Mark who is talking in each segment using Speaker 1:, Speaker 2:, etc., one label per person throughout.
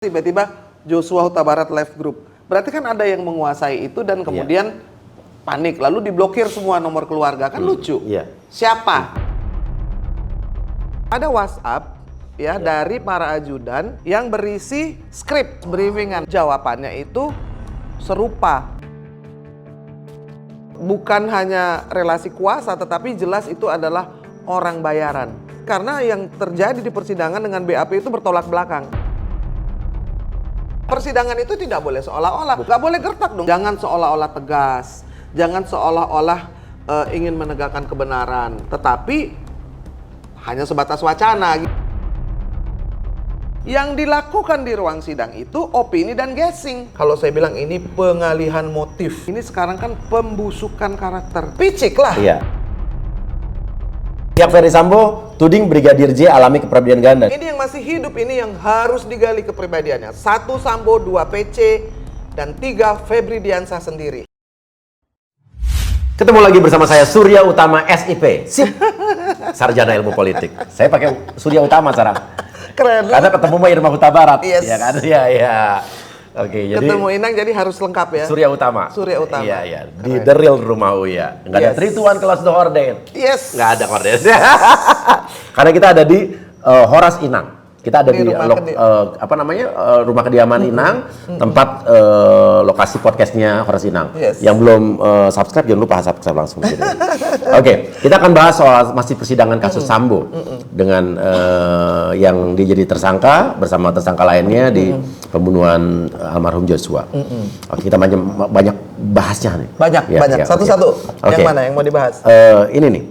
Speaker 1: Tiba-tiba Joshua Huta Barat Live Group. Berarti kan ada yang menguasai itu dan kemudian panik. Lalu diblokir semua nomor keluarga. Kan lucu. Siapa? Ada WhatsApp dari para ajudan yang berisi skrip briefingan. Jawabannya itu serupa. Bukan hanya relasi kuasa, tetapi jelas itu adalah orang bayaran. Karena yang terjadi di persidangan dengan BAP itu bertolak belakang. Persidangan itu tidak boleh seolah-olah, nggak boleh gertak dong. Jangan seolah-olah tegas, jangan seolah-olah ingin menegakkan kebenaran, tetapi hanya sebatas wacana. Yang dilakukan di ruang sidang itu opini dan guessing. Kalau saya bilang ini pengalihan motif, ini sekarang kan pembusukan karakter. Picik lah.
Speaker 2: Iya. Pihak Ferdy Sambo tuding Brigadir J alami kepribadian ganda.
Speaker 1: Ini yang masih hidup, ini yang harus digali kepribadiannya. 1 Sambo, 2 PC, dan 3 Febri Diansah sendiri.
Speaker 2: Ketemu lagi bersama saya Surya Utama SIP. Sip. Sarjana Ilmu Politik. Saya pakai Surya Utama sekarang.
Speaker 1: Keren.
Speaker 2: Karena ketemu sama Irma Huta Barat.
Speaker 1: Yes.
Speaker 2: Ya kan? Iya. Oke, jadi
Speaker 1: ketemu Inang jadi harus lengkap ya.
Speaker 2: Surya Utama.
Speaker 1: Surya Utama.
Speaker 2: Iya. Di The Real Rumah Uya. Enggak ada Trituan kelas The Horden.
Speaker 1: Yes.
Speaker 2: Enggak ada Horden. Karena kita ada di Horas Inang. Kita ada di rumah kediaman Inang, tempat lokasi podcastnya Horas Inang.
Speaker 1: Yes.
Speaker 2: Yang belum subscribe jangan lupa subscribe langsung. Oke, kita akan bahas soal masih persidangan kasus Sambo dengan yang dia jadi tersangka bersama tersangka lainnya di pembunuhan almarhum Joshua. Oke, kita banyak bahasnya nih.
Speaker 1: Banyak. Satu-satu. Yang mana yang mau dibahas?
Speaker 2: Ini nih.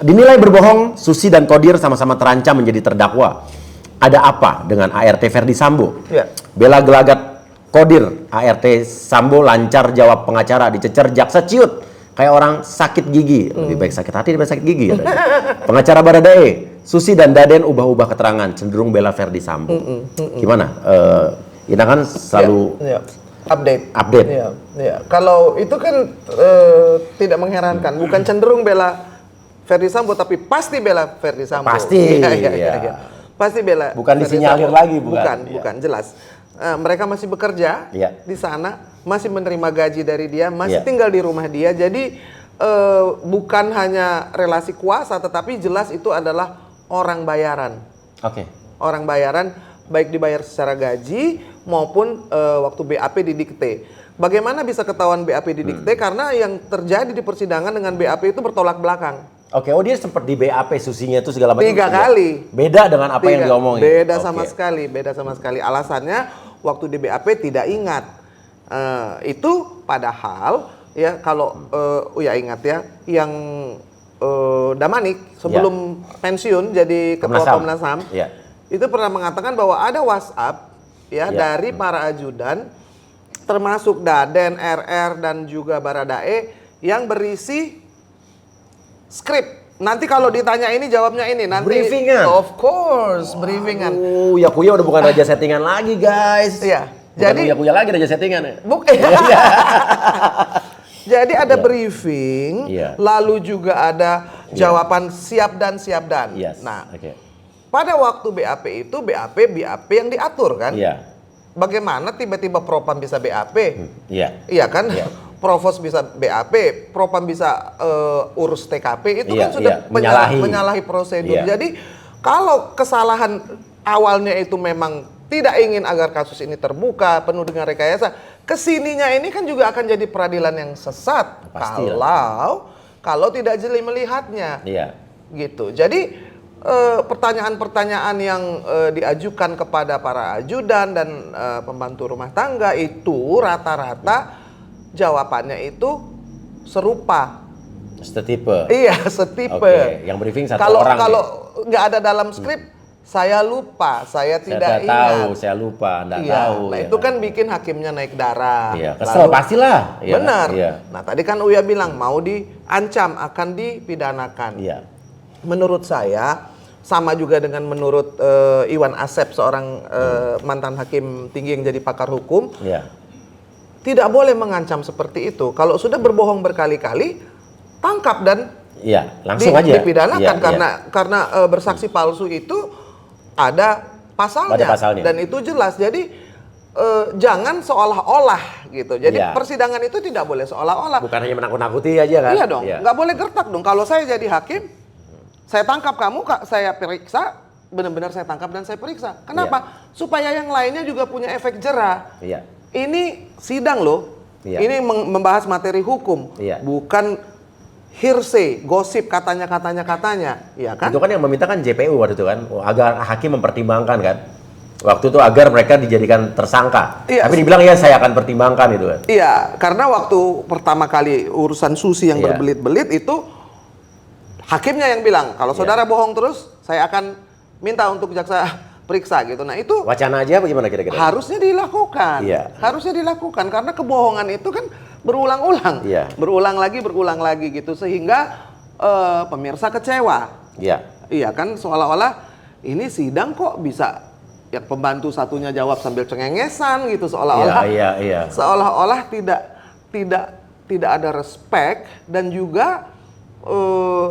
Speaker 2: Dinilai berbohong, Susi dan Kodir sama-sama terancam menjadi terdakwa. Ada apa dengan ART Ferdy Sambo? Bela gelagat Kodir, ART Sambo lancar jawab pengacara, dicecer jaksa ciut kayak orang sakit gigi. Lebih baik sakit hati daripada sakit gigi. Pengacara Baradae, Susi dan Daden ubah-ubah keterangan, cenderung bela Ferdy Sambo. Gimana? Ina kan selalu update.
Speaker 1: Iya. Kalau itu kan tidak mengherankan, bukan cenderung bela Ferdy Sambo, tapi pasti bela Ferdy Sambo.
Speaker 2: Pasti.
Speaker 1: Iya. Pasti bela.
Speaker 2: Bukan disinyalir lagi,
Speaker 1: bukan jelas. Mereka masih bekerja di sana, masih menerima gaji dari dia, masih tinggal di rumah dia. Jadi bukan hanya relasi kuasa, tetapi jelas itu adalah orang bayaran. Orang bayaran, baik dibayar secara gaji maupun waktu BAP didikte. Bagaimana bisa ketahuan BAP didikte? Karena yang terjadi di persidangan dengan BAP itu bertolak belakang.
Speaker 2: Dia sempat di BAP Susinya itu segala macam.
Speaker 1: 3 kali.
Speaker 2: Beda dengan apa yang diomongin.
Speaker 1: Beda sama sekali. Alasannya waktu di BAP tidak ingat. Itu padahal ya kalau Uya ingat ya, yang Damanik sebelum pensiun jadi ketua Komnas HAM, itu pernah mengatakan bahwa ada WhatsApp dari para ajudan, termasuk Daden, RR dan juga Baradae yang berisi skrip. Nanti kalau ditanya ini jawabnya ini. Nanti
Speaker 2: briefingan.
Speaker 1: Of course, briefingan.
Speaker 2: Uya-Kuya udah bukan raja settingan lagi, guys.
Speaker 1: Iya.
Speaker 2: Jadi Uya-Kuya lagi raja settingan ya.
Speaker 1: Jadi ada briefing, lalu juga ada jawaban siap dan. Nah, pada waktu BAP itu BAP yang diatur kan? Bagaimana tiba-tiba Propam bisa BAP? Iya kan? Provos bisa BAP, Propam bisa urus TKP, itu kan sudah menyalahi prosedur. Jadi kalau kesalahan awalnya itu memang tidak ingin agar kasus ini terbuka, penuh dengan rekayasa, kesininya ini kan juga akan jadi peradilan yang sesat. Kalau tidak jeli melihatnya. Gitu. Jadi pertanyaan-pertanyaan yang diajukan kepada para ajudan dan pembantu rumah tangga itu rata-rata jawabannya itu serupa.
Speaker 2: Setipe.
Speaker 1: Iya, setipe.
Speaker 2: Yang briefing satu orang.
Speaker 1: Kalau nggak ada dalam skrip, saya lupa, saya tidak ingat.
Speaker 2: Saya lupa, nggak tahu.
Speaker 1: Nah itu kan bikin hakimnya naik darah.
Speaker 2: Kesel pastilah.
Speaker 1: Benar. Nah tadi kan Uya bilang mau diancam, akan dipidanakan. Menurut saya, sama juga dengan menurut Iwan Asep, seorang mantan hakim tinggi yang jadi pakar hukum. Tidak boleh mengancam seperti itu. Kalau sudah berbohong berkali-kali, tangkap dan
Speaker 2: langsung aja
Speaker 1: dipidanakan karena bersaksi palsu itu ada pasalnya. Dan itu jelas. Jadi jangan seolah-olah gitu. Jadi persidangan itu tidak boleh seolah-olah.
Speaker 2: Bukan hanya menakut-nakuti aja kan?
Speaker 1: Iya dong, nggak boleh gertak dong. Kalau saya jadi hakim, saya tangkap kamu, saya periksa, benar-benar saya tangkap dan saya periksa. Kenapa? Supaya yang lainnya juga punya efek jera. Ini sidang loh. Ini membahas materi hukum, bukan hearsay, gosip katanya, ya kan?
Speaker 2: Itu kan yang meminta kan JPU waktu itu kan, agar hakim mempertimbangkan kan. Waktu itu agar mereka dijadikan tersangka. Tapi dibilang ya saya akan pertimbangkan itu kan.
Speaker 1: Iya, karena waktu pertama kali urusan Susi yang berbelit-belit itu hakimnya yang bilang, kalau saudara bohong terus, saya akan minta untuk jaksa periksa gitu. Nah itu
Speaker 2: wacana aja bagaimana kira-kira?
Speaker 1: Harusnya dilakukan. Harusnya dilakukan karena kebohongan itu kan berulang-ulang. Berulang lagi gitu sehingga pemirsa kecewa. Iya kan, seolah-olah ini sidang kok bisa ya pembantu satunya jawab sambil cengengesan gitu, seolah-olah seolah-olah tidak ada respect dan juga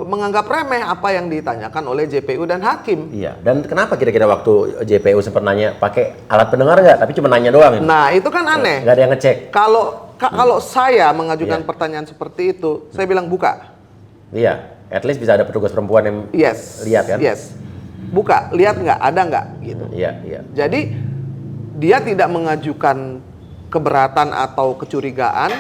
Speaker 1: menganggap remeh apa yang ditanyakan oleh JPU dan hakim.
Speaker 2: Dan kenapa kira-kira waktu JPU sempat nanya pakai alat pendengar nggak? Tapi cuma nanya doang.
Speaker 1: Nah itu kan aneh.
Speaker 2: Nggak ada yang ngecek.
Speaker 1: Kalau saya mengajukan pertanyaan seperti itu, saya bilang buka.
Speaker 2: At least bisa ada petugas perempuan yang lihat kan?
Speaker 1: Buka, lihat nggak, ada nggak gitu. Jadi dia tidak mengajukan keberatan atau kecurigaan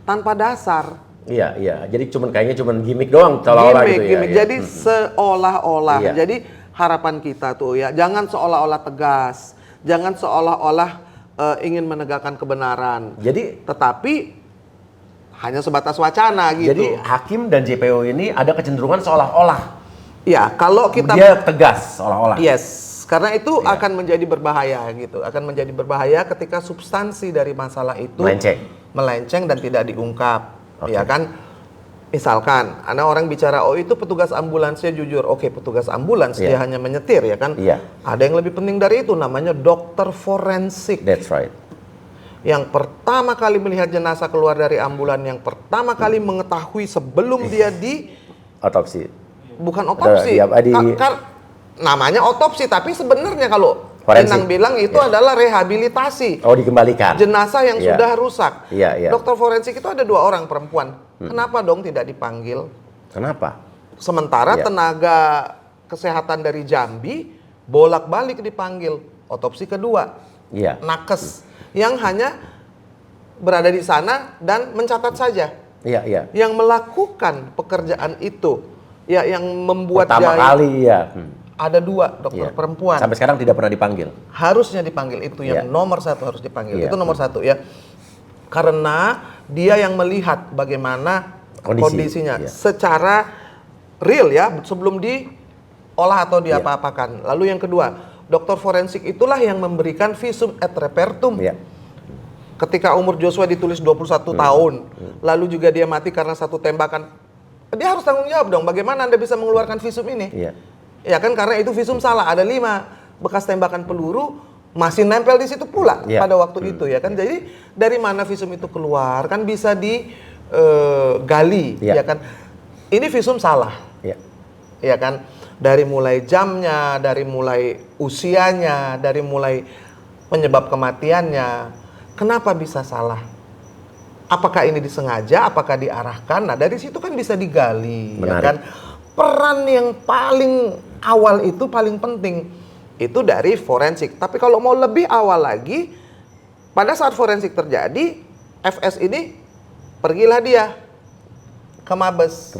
Speaker 1: tanpa dasar.
Speaker 2: Jadi kayaknya gimmick doang seolah-olah gitu ya.
Speaker 1: Jadi seolah-olah. Jadi harapan kita tuh ya, jangan seolah-olah tegas, jangan seolah-olah ingin menegakkan kebenaran. Tetapi hanya sebatas wacana gitu.
Speaker 2: Jadi hakim dan JPU ini ada kecenderungan seolah-olah.
Speaker 1: Kalau kita
Speaker 2: dia tegas seolah-olah.
Speaker 1: Karena itu akan menjadi berbahaya gitu. Akan menjadi berbahaya ketika substansi dari masalah itu melenceng dan tidak diungkap. Ya kan? Misalkan ada orang bicara, oh itu petugas ambulansnya jujur. Oke, petugas ambulans dia hanya menyetir ya kan? Ada yang lebih penting dari itu, namanya dokter forensik.
Speaker 2: That's right.
Speaker 1: Yang pertama kali melihat jenazah keluar dari ambulan, yang pertama kali mengetahui sebelum dia di
Speaker 2: otopsi.
Speaker 1: Bukan otopsi, namanya otopsi, tapi sebenarnya kalau Enang bilang itu adalah rehabilitasi.
Speaker 2: Dikembalikan.
Speaker 1: Jenazah yang sudah rusak. Dokter forensik itu ada 2 orang perempuan. Kenapa dong tidak dipanggil?
Speaker 2: Kenapa?
Speaker 1: Sementara tenaga kesehatan dari Jambi bolak-balik dipanggil. Otopsi kedua. Nakes. Yang hanya berada di sana dan mencatat saja. Yang melakukan pekerjaan itu. Yang membuat
Speaker 2: pertama kali
Speaker 1: ada 2 dokter perempuan.
Speaker 2: Sampai sekarang tidak pernah dipanggil.
Speaker 1: Harusnya dipanggil, itu yang nomor 1 harus dipanggil. Itu nomor 1 ya. Karena dia yang melihat bagaimana kondisinya secara real ya sebelum diolah atau diapa-apakan. Lalu yang kedua, dokter forensik itulah yang memberikan visum et repertum. Ketika umur Joshua ditulis 21 tahun, lalu juga dia mati karena 1 tembakan. Dia harus tanggung jawab dong, bagaimana Anda bisa mengeluarkan visum ini? Ya kan, karena itu visum salah, ada 5 bekas tembakan peluru masih nempel di situ pula pada waktu itu ya kan. Jadi dari mana visum itu keluar kan bisa digali ya kan. Ini visum salah. Ya kan, dari mulai jamnya, dari mulai usianya, dari mulai penyebab kematiannya. Kenapa bisa salah? Apakah ini disengaja? Apakah diarahkan? Nah dari situ kan bisa digali. Ya kan? Peran yang paling awal itu paling penting itu dari forensik. Tapi kalau mau lebih awal lagi, pada saat forensik terjadi, FS ini pergilah dia ke Mabes.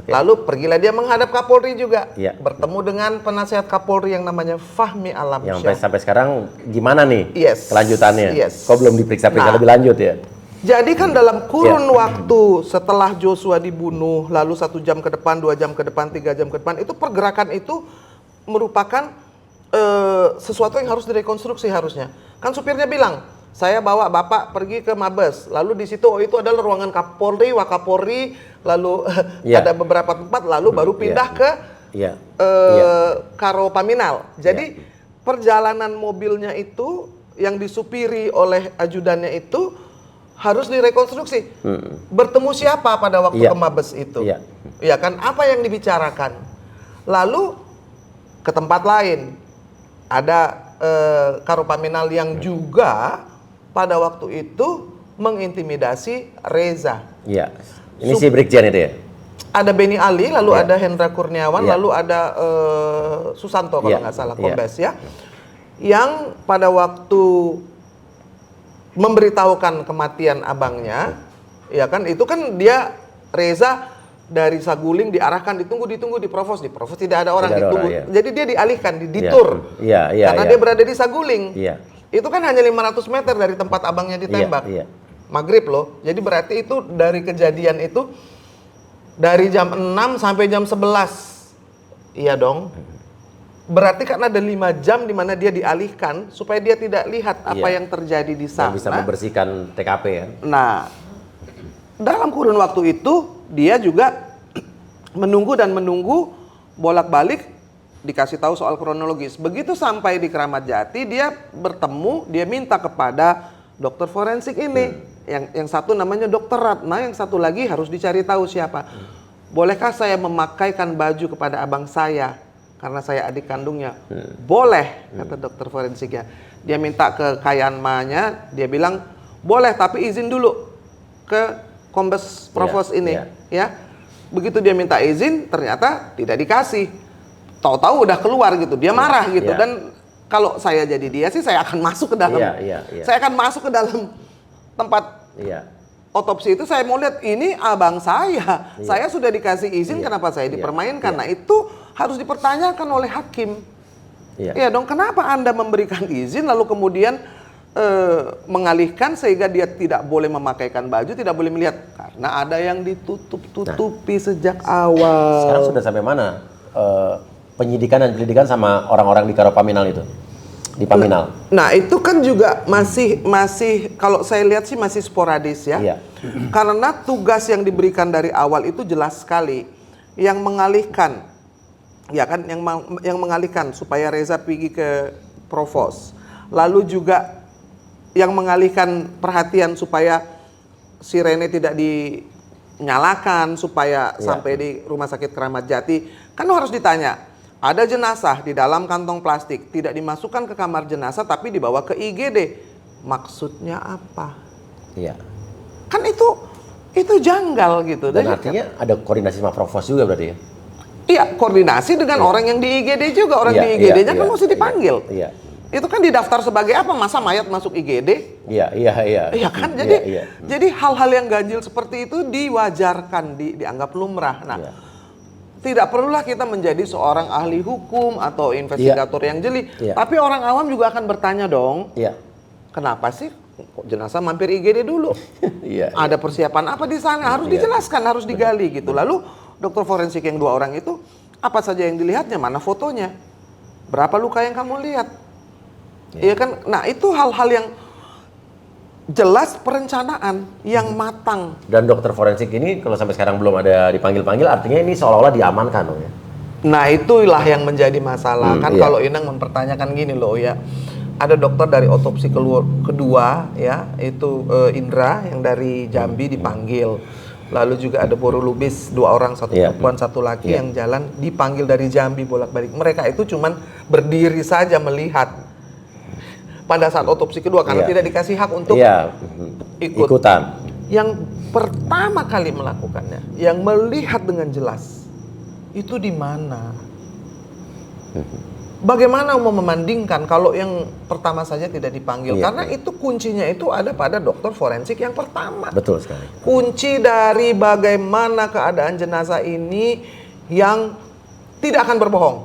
Speaker 1: Lalu pergilah dia menghadap Kapolri juga, bertemu dengan penasihat Kapolri yang namanya Fahmi Alamsyah.
Speaker 2: Yang sampai sekarang gimana nih kelanjutannya? Kok belum diperiksa-periksa lebih lanjut ya?
Speaker 1: Jadi kan dalam kurun waktu setelah Joshua dibunuh, lalu 1 jam ke depan, 2 jam ke depan, 3 jam ke depan, itu pergerakan itu merupakan sesuatu yang harus direkonstruksi harusnya. Kan supirnya bilang, saya bawa bapak pergi ke Mabes, lalu di situ itu adalah ruangan Kapolri, Wakapolri, lalu ada beberapa tempat, lalu baru pindah ke Karo Paminal. Jadi perjalanan mobilnya itu yang disupiri oleh ajudannya itu harus direkonstruksi. Bertemu siapa pada waktu ke Mabes itu? Ya kan, apa yang dibicarakan? Lalu ke tempat lain ada Karo Paminal yang juga pada waktu itu mengintimidasi Reza.
Speaker 2: Iya. Ini si Brigjen itu ya?
Speaker 1: Ada Beni Ali, lalu ada Hendra Kurniawan, lalu ada Susanto kalau nggak salah, Kombes ya. Yang pada waktu memberitahukan kematian abangnya, ya kan, itu kan dia Reza dari Saguling diarahkan ditunggu di Provos tidak ada orang ditunggu. Jadi dia dialihkan di Ditur. Karena dia berada di Saguling. Itu kan hanya 500 meter dari tempat abangnya ditembak. Maghrib loh. Jadi berarti itu dari kejadian itu dari jam 6 sampai jam 11. Iya dong. Berarti kan ada 5 jam di mana dia dialihkan supaya dia tidak lihat apa yang terjadi di sana.
Speaker 2: Bisa membersihkan TKP ya.
Speaker 1: Nah, dalam kurun waktu itu dia juga menunggu bolak-balik dikasih tahu soal kronologis. Begitu sampai di Keramat Jati dia bertemu, dia minta kepada dokter forensik ini. Yang satu namanya Dokter Ratna, yang satu lagi harus dicari tahu siapa. Bolehkah saya memakaikan baju kepada abang saya karena saya adik kandungnya? Boleh, kata dokter forensiknya. Dia minta ke Kayanmanya, dia bilang boleh tapi izin dulu ke Kombes Provos ini. Ya, begitu dia minta izin ternyata tidak dikasih. Tahu-tahu udah keluar gitu, dia marah gitu. Dan kalau saya jadi dia sih saya akan masuk ke dalam. Saya akan masuk ke dalam tempat otopsi itu, saya mau lihat ini abang saya. Saya sudah dikasih izin, kenapa saya dipermainkan? Nah, itu harus dipertanyakan oleh hakim. Iya dong, kenapa Anda memberikan izin lalu kemudian mengalihkan sehingga dia tidak boleh memakaikan baju, tidak boleh melihat? Karena ada yang ditutup-tutupi sejak awal.
Speaker 2: Sekarang sudah sampai mana penyidikan dan penyelidikan sama orang-orang di Karopaminal itu? Di Paminal.
Speaker 1: Nah, itu kan juga masih kalau saya lihat sih masih sporadis ya. Karena tugas yang diberikan dari awal itu jelas sekali, yang mengalihkan, ya kan, yang mengalihkan supaya Reza pergi ke Provos. Lalu juga yang mengalihkan perhatian supaya si Rene tidak dinyalakan supaya sampai di Rumah Sakit Keramat Jati. Kan harus ditanya. Ada jenazah di dalam kantong plastik, tidak dimasukkan ke kamar jenazah tapi dibawa ke IGD. Maksudnya apa?
Speaker 2: Iya.
Speaker 1: Kan itu janggal gitu.
Speaker 2: Dan artinya ada koordinasi sama Provos juga berarti ya?
Speaker 1: Iya, koordinasi dengan orang yang di IGD juga. Orang di IGD-nya kan mesti dipanggil. Itu kan didaftar sebagai apa? Masa mayat masuk IGD? Iya kan? Jadi hal-hal yang ganjil seperti itu diwajarkan, dianggap lumrah. Nah, tidak perlulah kita menjadi seorang ahli hukum atau investigator yang jeli. Tapi orang awam juga akan bertanya dong, kenapa sih kok jenazah mampir IGD dulu? Ada persiapan apa di sana? Harus dijelaskan, harus digali gitu. Lalu dokter forensik yang 2 orang itu, apa saja yang dilihatnya? Mana fotonya? Berapa luka yang kamu lihat? Iya kan? Nah, itu hal-hal yang jelas perencanaan yang matang.
Speaker 2: Dan dokter forensik ini kalau sampai sekarang belum ada dipanggil-panggil, artinya ini seolah-olah diamankan loh ya.
Speaker 1: Nah, itulah yang menjadi masalah. Kalau Inang mempertanyakan gini loh ya. Ada dokter dari otopsi kedua ya, itu Indra yang dari Jambi dipanggil. Lalu juga ada Boru Lubis, 2 orang, 1 perempuan, 1 laki yang jalan dipanggil dari Jambi bolak-balik. Mereka itu cuman berdiri saja melihat pada saat otopsi kedua karena tidak dikasih hak untuk ikutan. Yang pertama kali melakukannya, yang melihat dengan jelas itu di mana? Bagaimana mau memandingkan kalau yang pertama saja tidak dipanggil? Karena itu kuncinya itu ada pada dokter forensik yang pertama.
Speaker 2: Betul sekali.
Speaker 1: Kunci dari bagaimana keadaan jenazah ini yang tidak akan berbohong.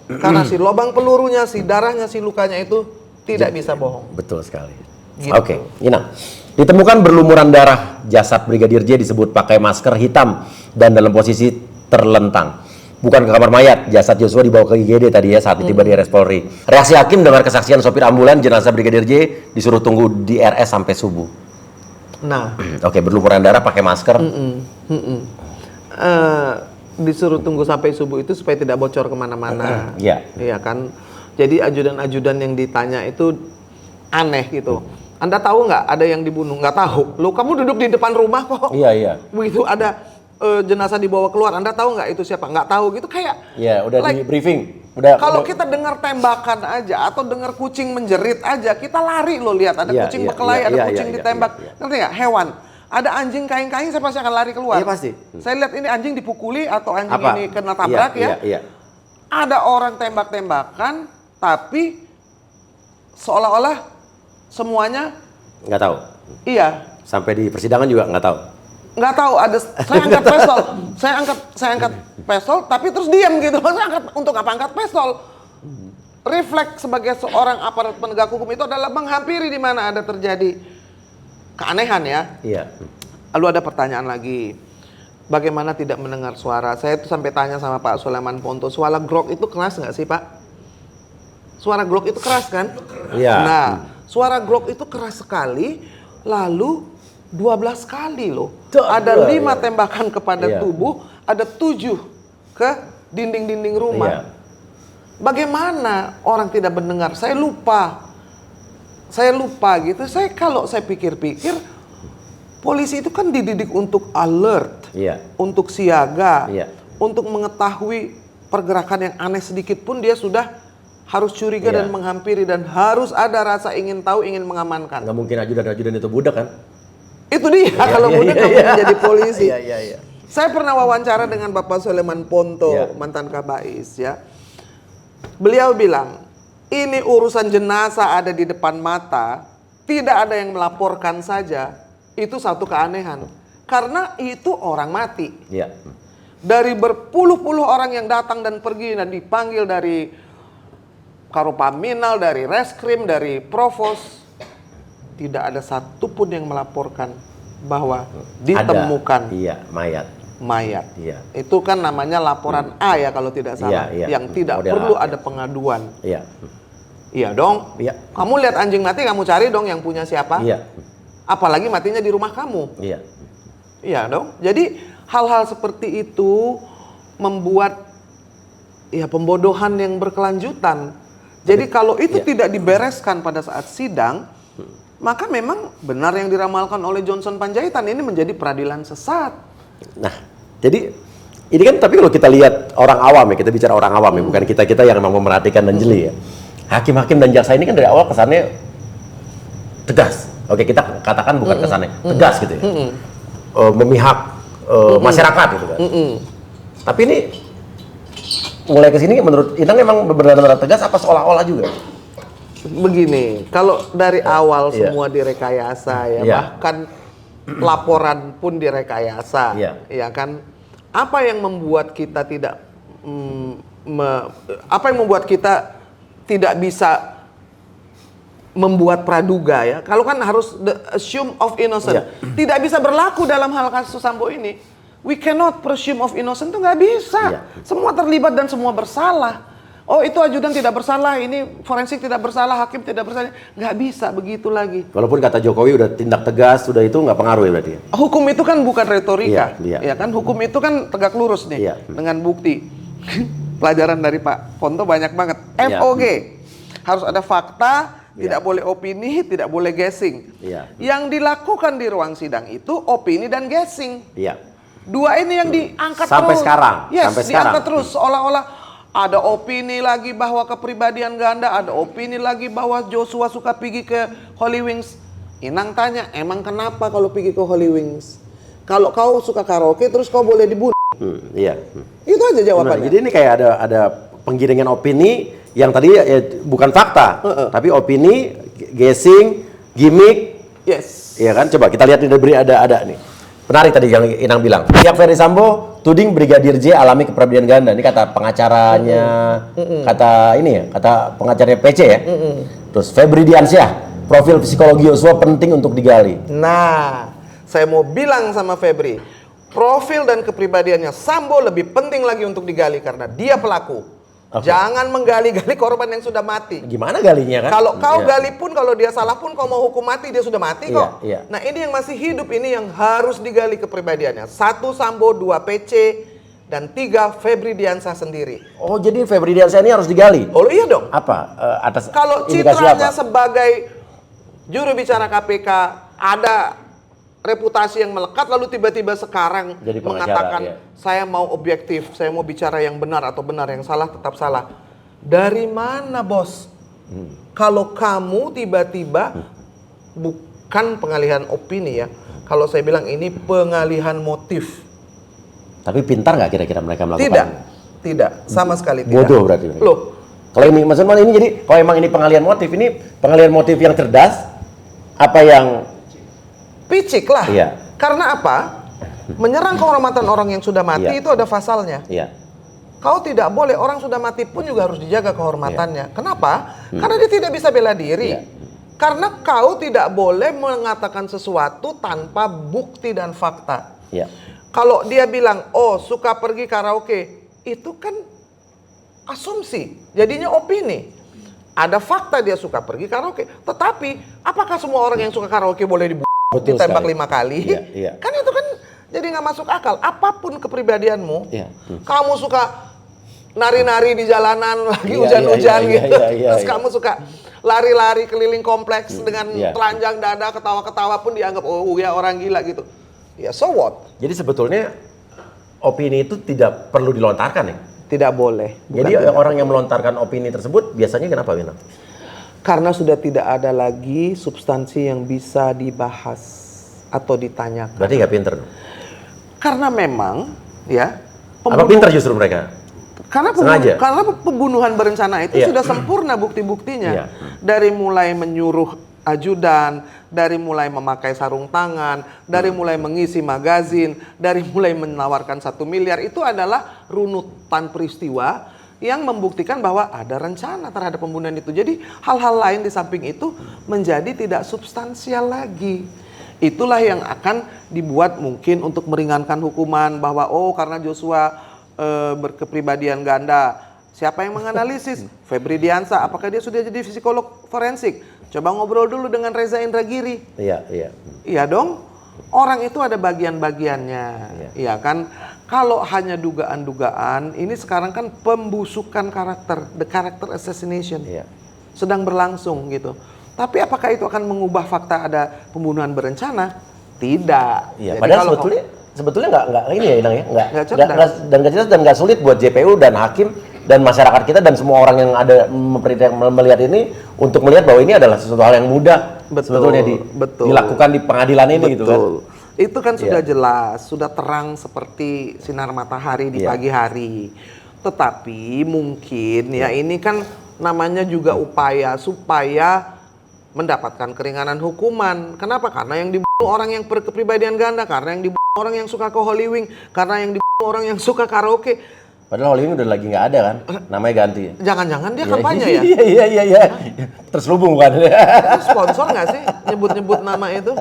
Speaker 1: Karena si lubang pelurunya, si darahnya, si lukanya itu tidak bisa bohong.
Speaker 2: Betul sekali.
Speaker 1: Gitu.
Speaker 2: Oke, Inang. Ditemukan berlumuran darah, jasad Brigadir J disebut pakai masker hitam dan dalam posisi terlentang. Bukan ke kamar mayat, jasad Joshua dibawa ke IGD tadi ya saat tiba di RS Polri. Reaksi hakim dengan kesaksian sopir ambulan jenazah Brigadir J disuruh tunggu di RS sampai subuh.
Speaker 1: Nah,
Speaker 2: oke, berlumuran darah pakai masker.
Speaker 1: Disuruh tunggu sampai subuh itu supaya tidak bocor kemana-mana. Iya kan. Jadi ajudan-ajudan yang ditanya itu aneh gitu. Anda tahu nggak ada yang dibunuh? Nggak tahu. Loh, kamu duduk di depan rumah kok.
Speaker 2: Begitu
Speaker 1: ada jenazah dibawa keluar, Anda tahu nggak itu siapa? Nggak tahu gitu kayak.
Speaker 2: Ya, udah di briefing.
Speaker 1: Kalau kita dengar tembakan aja atau dengar kucing menjerit aja, kita lari loh, lihat ada kucing berkelahi, ada kucing ditembak. Ngerti nggak? Hewan. Ada anjing kaing-kaing, saya pasti akan lari keluar.
Speaker 2: Iya pasti.
Speaker 1: Saya lihat ini anjing dipukuli atau anjing ini kena tabrak ya. Ada orang tembak-tembakan, tapi seolah-olah semuanya
Speaker 2: nggak tahu.
Speaker 1: Iya.
Speaker 2: Sampai di persidangan juga nggak tahu.
Speaker 1: Nggak tahu, ada saya angkat pistol, saya angkat pistol, tapi terus diam gitu. Untuk apa angkat pistol? Refleks sebagai seorang aparat penegak hukum itu adalah menghampiri di mana ada terjadi keanehan ya.
Speaker 2: Iya.
Speaker 1: Lalu ada pertanyaan lagi, bagaimana tidak mendengar suara? Saya tuh sampai tanya sama Pak Sulaiman Ponto, suara Glock itu keras nggak sih Pak? Suara Glock itu keras kan?
Speaker 2: Iya.
Speaker 1: Nah, suara Glock itu keras sekali, lalu 12 kali loh. Ada 5 tembakan kepada tubuh, ada 7 ke dinding-dinding rumah.
Speaker 2: Iya.
Speaker 1: Bagaimana orang tidak mendengar? Saya lupa gitu. Kalau saya pikir-pikir, polisi itu kan dididik untuk alert, untuk siaga, untuk mengetahui pergerakan yang aneh sedikit pun dia sudah harus curiga dan menghampiri, dan harus ada rasa ingin tahu, ingin mengamankan.
Speaker 2: Nggak mungkin ajudan itu budak kan?
Speaker 1: Itu dia, kalau budak nggak mungkin jadi polisi. Saya pernah wawancara dengan Bapak Sulaiman Ponto, mantan Kabais ya. Beliau bilang, ini urusan jenazah ada di depan mata, tidak ada yang melaporkan saja, itu satu keanehan. Karena itu orang mati. Dari berpuluh-puluh orang yang datang dan pergi dan dipanggil dari Karopaminal, dari Reskrim, dari Provos, tidak ada satupun yang melaporkan bahwa ditemukan mayat. Itu kan namanya laporan A ya kalau tidak salah, yang tidak perlu ada pengaduan. Iya dong. Kamu lihat anjing mati, kamu cari dong yang punya siapa. Apalagi matinya di rumah kamu. Iya dong. Jadi hal-hal seperti itu membuat pembodohan yang berkelanjutan. Jadi kalau itu tidak dibereskan pada saat sidang, maka memang benar yang diramalkan oleh Johnson Panjaitan, ini menjadi peradilan sesat.
Speaker 2: Nah, jadi ini kan, tapi kalau kita lihat orang awam ya, kita bicara orang awam ya, bukan kita-kita yang memang memerhatikan dan jeli ya. Hakim-hakim dan jaksa ini kan dari awal kesannya tegas. Oke, kita katakan bukan kesannya, tegas gitu ya. Memihak masyarakat gitu kan. Tapi ini mulai ke sini menurut Inang memang benar-benar tegas apa seolah-olah juga?
Speaker 1: Begini, kalau dari awal semua direkayasa ya, bahkan laporan pun direkayasa, ya kan? Apa yang membuat kita tidak bisa membuat praduga ya? Kalau kan harus the assume of innocent, tidak bisa berlaku dalam hal kasus Sambo ini. We cannot presume of innocent, itu nggak bisa. Semua terlibat dan semua bersalah. Oh, itu ajudan tidak bersalah, ini forensik tidak bersalah, hakim tidak bersalah. Nggak bisa begitu lagi.
Speaker 2: Walaupun kata Jokowi udah tindak tegas, sudah itu nggak pengaruh ya berarti?
Speaker 1: Hukum itu kan bukan retorika. Ya kan, hukum itu kan tegak lurus nih, dengan bukti. Pelajaran dari Pak Ponto banyak banget. FOG, harus ada fakta, tidak boleh opini, tidak boleh guessing. Yang dilakukan di ruang sidang itu opini dan guessing. Dua ini yang diangkat
Speaker 2: sampai
Speaker 1: terus.
Speaker 2: Sekarang.
Speaker 1: Sampai diangkat terus, seolah-olah ada opini lagi bahwa kepribadian ganda, ada opini lagi bahwa Joshua suka pergi ke Holy Wings. Inang tanya, emang kenapa kalau pergi ke Holy Wings? Kalau kau suka karaoke terus kau boleh dibunuh. Itu aja jawabannya.
Speaker 2: Jadi ini kayak ada penggiringan opini yang tadi bukan fakta, tapi opini, guessing, gimmick. Iya kan? Coba kita lihat ini ada nih. Menarik tadi yang Inang bilang. Pihak Ferdy Sambo tuding Brigadir J alami kepribadian ganda. Ini kata pengacaranya, kata pengacaranya PC ya. Terus Febri Diansyah, profil psikologi Joshua penting untuk digali.
Speaker 1: Nah, saya mau bilang sama Febri, profil dan kepribadiannya Sambo lebih penting lagi untuk digali karena dia pelaku. Jangan menggali-gali korban yang sudah mati.
Speaker 2: Gimana galinya kan?
Speaker 1: Kalau kau gali pun, kalau dia salah pun, kau mau hukum mati, dia sudah mati kok. Nah, ini yang masih hidup, ini yang harus digali kepribadiannya. 1 Sambo, 2 PC, dan 3 Febri Diansyah sendiri.
Speaker 2: Oh, jadi Febri Diansyah ini harus digali?
Speaker 1: Oh iya dong.
Speaker 2: Apa? Atas
Speaker 1: kalau citranya sebagai juru bicara KPK ada reputasi yang melekat lalu tiba-tiba sekarang
Speaker 2: jadi
Speaker 1: mengatakan saya mau objektif, saya mau bicara yang benar atau benar, yang salah tetap salah. Dari mana, Bos? Kalau kamu tiba-tiba bukan pengalihan opini ya. Kalau saya bilang ini pengalihan motif.
Speaker 2: Tapi pintar nggak kira-kira mereka melakukan?
Speaker 1: Tidak, sama sekali tidak.
Speaker 2: Bodoh berarti.
Speaker 1: Loh,
Speaker 2: kalau ini maksudnya ini jadi kalau emang ini pengalihan motif yang cerdas apa yang
Speaker 1: picik lah.
Speaker 2: Iya.
Speaker 1: Karena apa? Menyerang kehormatan orang yang sudah mati itu ada pasalnya.
Speaker 2: Iya.
Speaker 1: Kau tidak boleh, orang sudah mati pun juga harus dijaga kehormatannya. Kenapa? Karena dia tidak bisa bela diri. Karena kau tidak boleh mengatakan sesuatu tanpa bukti dan fakta. Kalau dia bilang, oh suka pergi karaoke, itu kan asumsi, jadinya opini. Ada fakta dia suka pergi karaoke. Tetapi, apakah semua orang yang suka karaoke boleh ditembak 5 kali? Kan itu kan jadi nggak masuk akal. Apapun kepribadianmu, kamu suka nari-nari di jalanan lagi hujan-hujan gitu. Terus kamu suka lari-lari keliling kompleks dengan telanjang dada, ketawa-ketawa pun dianggap oh ya orang gila gitu. Ya so what?
Speaker 2: Jadi sebetulnya opini itu tidak perlu dilontarkan ya?
Speaker 1: Tidak boleh.
Speaker 2: Jadi orang yang melontarkan opini tersebut biasanya kenapa, Wina?
Speaker 1: Karena sudah tidak ada lagi substansi yang bisa dibahas atau ditanyakan.
Speaker 2: Berarti nggak pinter?
Speaker 1: Karena memang ya.
Speaker 2: Apa pinter justru mereka?
Speaker 1: Karena pembunuhan berencana itu sudah sempurna bukti-buktinya. Dari mulai menyuruh ajudan, dari mulai memakai sarung tangan, dari mulai mengisi magazin, dari mulai menawarkan 1 miliar, itu adalah runutan peristiwa yang membuktikan bahwa ada rencana terhadap pembunuhan itu. Jadi hal-hal lain di samping itu menjadi tidak substansial lagi. Itulah yang akan dibuat mungkin untuk meringankan hukuman bahwa oh karena Joshua berkepribadian ganda. Siapa yang menganalisis? Febri Diansah, apakah dia sudah jadi psikolog forensik? Coba ngobrol dulu dengan Reza Indragiri. Iya dong. Orang itu ada bagian-bagiannya. Iya kan? Kalau hanya dugaan-dugaan, ini sekarang kan pembusukan karakter, the character assassination. Sedang berlangsung gitu. Tapi apakah itu akan mengubah fakta ada pembunuhan berencana? Tidak.
Speaker 2: Iya, padahal sebetulnya nggak ini ya Inang ya, nggak jelas dan nggak sulit buat JPU dan hakim dan masyarakat kita dan semua orang yang ada melihat ini untuk melihat bahwa ini adalah sesuatu hal yang mudah sebetulnya dilakukan di pengadilan ini gitu kan.
Speaker 1: Itu kan sudah jelas, sudah terang seperti sinar matahari di pagi hari. Tetapi mungkin ya ini kan namanya juga upaya supaya mendapatkan keringanan hukuman. Kenapa? Karena yang dibunuh orang yang berkepribadian ganda, karena yang dibunuh orang yang suka ke Holy Wing, karena yang dibunuh orang yang suka karaoke.
Speaker 2: Padahal Holy Wing udah lagi nggak ada kan, namanya ganti.
Speaker 1: Jangan-jangan dia kampanye ya?
Speaker 2: Iya. Terselubung kan?
Speaker 1: Sponsor nggak sih nyebut-nyebut nama itu?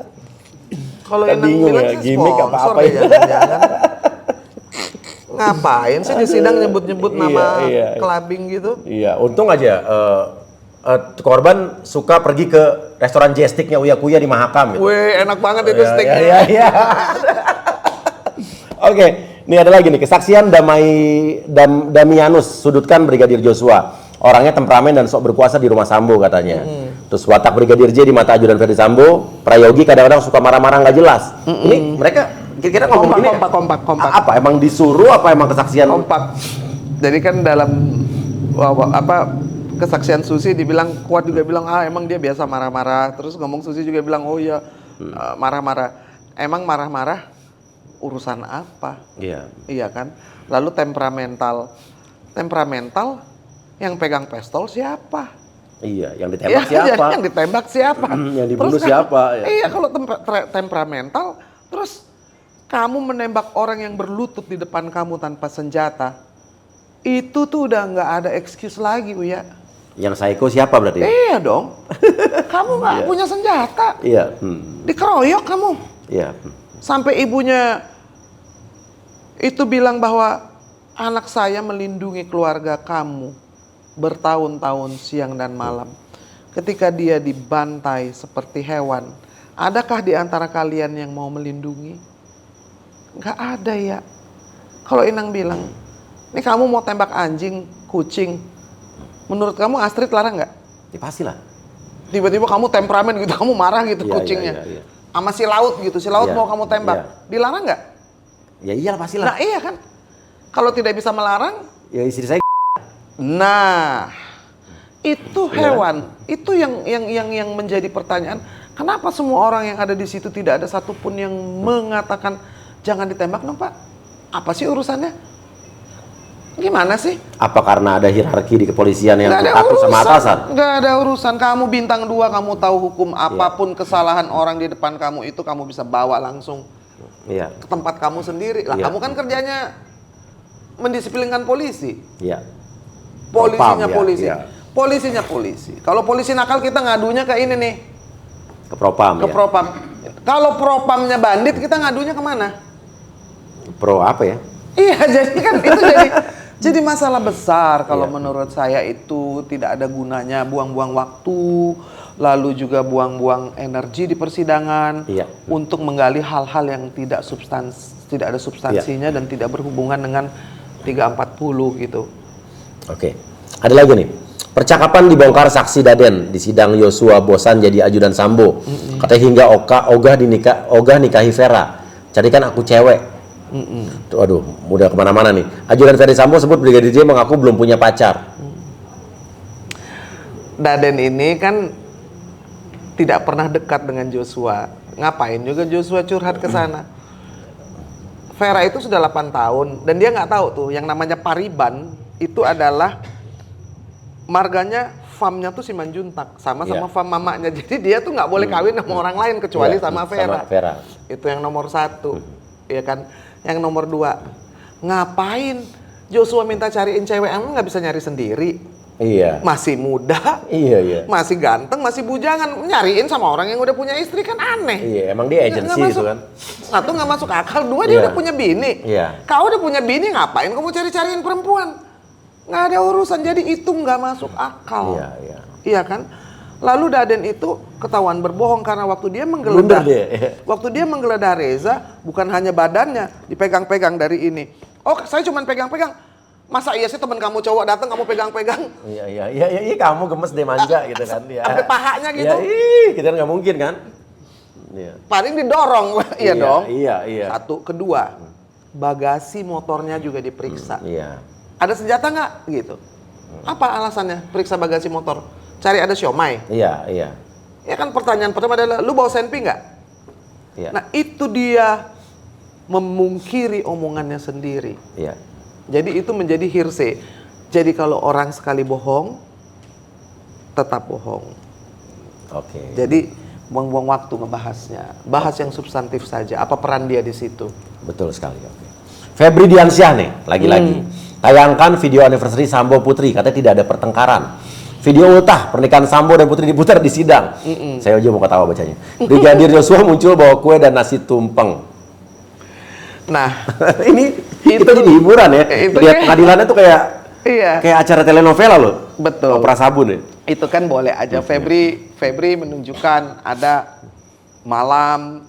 Speaker 1: Kalau yang bilang
Speaker 2: ya,
Speaker 1: sih sponsor ya, jangan-jangan. Ngapain sih di sidang nyebut-nyebut nama kelabing gitu?
Speaker 2: Iya, untung aja korban suka pergi ke restoran Jestiknya Uya Kuya di Mahakam gitu.
Speaker 1: Wih, enak banget itu steaknya.
Speaker 2: Iya. Oke, ini ada lagi nih, kesaksian Damianus, sudutkan Brigadir Joshua. Orangnya temperamen dan sok berkuasa di rumah Sambo katanya. Terus watak Brigadir J di mata ajudan Ferdi Sambo, Prayogi kadang-kadang suka marah-marah nggak jelas. Ini mereka kira-kira ngomong ini
Speaker 1: kompak.
Speaker 2: apa? Emang disuruh apa emang kesaksian?
Speaker 1: Kompak. Jadi kan dalam kesaksian Susi dibilang, Kuat juga bilang emang dia biasa marah-marah. Terus ngomong Susi juga bilang oh iya marah-marah. Emang marah-marah urusan apa? Iya kan. Lalu temperamental yang pegang pistol siapa?
Speaker 2: Iya, yang ditembak siapa?
Speaker 1: Yang ditembak siapa?
Speaker 2: Yang dibunuh siapa?
Speaker 1: Iya, kalau temperamental, terus kamu menembak orang yang berlutut di depan kamu tanpa senjata, itu tuh udah nggak ada excuse lagi, Uya.
Speaker 2: Yang psycho siapa berarti?
Speaker 1: Iya dong. Kamu nggak punya senjata.
Speaker 2: Iya.
Speaker 1: Dikeroyok kamu.
Speaker 2: Iya.
Speaker 1: Sampai ibunya itu bilang bahwa anak saya melindungi keluarga kamu bertahun-tahun siang dan malam. Ketika dia dibantai seperti hewan, adakah di antara kalian yang mau melindungi? Nggak ada ya. Kalau Inang bilang, ini kamu mau tembak anjing, kucing, menurut kamu Astrid larang nggak?
Speaker 2: Ya pastilah.
Speaker 1: Tiba-tiba kamu temperamen gitu, kamu marah gitu kucingnya.
Speaker 2: Iya.
Speaker 1: sama si Laut gitu, si Laut mau kamu tembak, dilarang nggak?
Speaker 2: Ya iyalah pastilah.
Speaker 1: Nah iya kan, kalau tidak bisa melarang,
Speaker 2: ya istri saya.
Speaker 1: Nah, itu hewan, itu yang menjadi pertanyaan. Kenapa semua orang yang ada di situ tidak ada satupun yang mengatakan jangan ditembak dong Pak? Apa sih urusannya? Gimana sih?
Speaker 2: Apa karena ada hierarki di kepolisian yang takut sama atasan?
Speaker 1: Gak ada urusan. Kamu bintang 2, kamu tahu hukum apapun kesalahan orang di depan kamu itu kamu bisa bawa langsung ke tempat kamu sendiri. Lah kamu kan kerjanya mendisiplinkan polisi.
Speaker 2: Iya.
Speaker 1: Polisinya polisi. Polisinya polisi. Kalau polisi nakal kita ngadunya ke ini nih.
Speaker 2: Ke Propam.
Speaker 1: Ke Propam. Kalau Propamnya bandit kita ngadunya kemana?
Speaker 2: Pro apa ya?
Speaker 1: Iya, jadi kan itu jadi masalah besar kalau menurut saya itu tidak ada gunanya buang-buang waktu, lalu juga buang-buang energi di persidangan untuk menggali hal-hal yang tidak ada substansinya dan tidak berhubungan dengan 340 gitu.
Speaker 2: Oke. Ada lagi nih. Percakapan dibongkar saksi Daden di sidang Yosua bosan jadi ajudan Sambo. Katanya hingga Ogah nikahi Vera. Jadikan aku cewek. Tuh, aduh, udah kemana-mana nih. Ajudan Ferdi Sambo sebut Brigadir J mengaku belum punya pacar.
Speaker 1: Daden ini kan tidak pernah dekat dengan Joshua. Ngapain juga Joshua curhat ke sana? Vera itu sudah 8 tahun dan dia nggak tahu tuh yang namanya Pariban itu adalah marganya farmnya tuh Simanjuntak sama farm mamanya. Jadi dia tuh nggak boleh kawin sama orang lain kecuali sama Vera. Itu yang nomor 1, ya kan? Yang nomor 2, ngapain Joshua minta cariin cewek? Emang nggak bisa nyari sendiri?
Speaker 2: Iya.
Speaker 1: Masih muda, masih ganteng, masih bujangan, nyariin sama orang yang udah punya istri kan aneh.
Speaker 2: Iya, emang dia agensi itu kan.
Speaker 1: 1 nggak masuk akal, 2 dia udah punya bini. Kau udah punya bini, ngapain kamu cari-cariin perempuan? Nggak ada urusan, jadi itu nggak masuk akal. Iya kan? Lalu Daden itu ketahuan berbohong karena waktu dia menggeledah Reza, bukan hanya badannya dipegang-pegang dari ini. Oh, saya cuma pegang-pegang. Masa iya sih teman kamu cowok datang kamu pegang-pegang?
Speaker 2: Iya, kamu gemes deh manja gitu kan.
Speaker 1: Sampai pahanya gitu.
Speaker 2: Kita nggak mungkin kan.
Speaker 1: Paling didorong, dong.
Speaker 2: Iya.
Speaker 1: 1, 2, bagasi motornya juga diperiksa. Ada senjata nggak? Gitu. Apa alasannya periksa bagasi motor? Cari ada siomay?
Speaker 2: Iya.
Speaker 1: Ya kan pertanyaan pertama adalah, lu bawa senpi nggak? Nah itu dia memungkiri omongannya sendiri. Jadi itu menjadi hearsay. Jadi kalau orang sekali bohong, tetap bohong. Jadi buang-buang waktu ngebahasnya. Bahas yang substantif saja. Apa peran dia di situ?
Speaker 2: Betul sekali. Febri Diansyah nih, lagi-lagi. Tayangkan video anniversary Sambo Putri, katanya tidak ada pertengkaran. Video ultah pernikahan Sambo dan Putri diputar di sidang. Saya aja mau ketawa bacanya. Brigadir Joshua muncul bawa kue dan nasi tumpeng.
Speaker 1: Nah,
Speaker 2: ini kita jadi hiburan ya. Lihat pengadilannya tuh kayak acara telenovela loh.
Speaker 1: Betul.
Speaker 2: Opera sabun ya.
Speaker 1: Itu kan boleh aja. Febri menunjukkan ada malam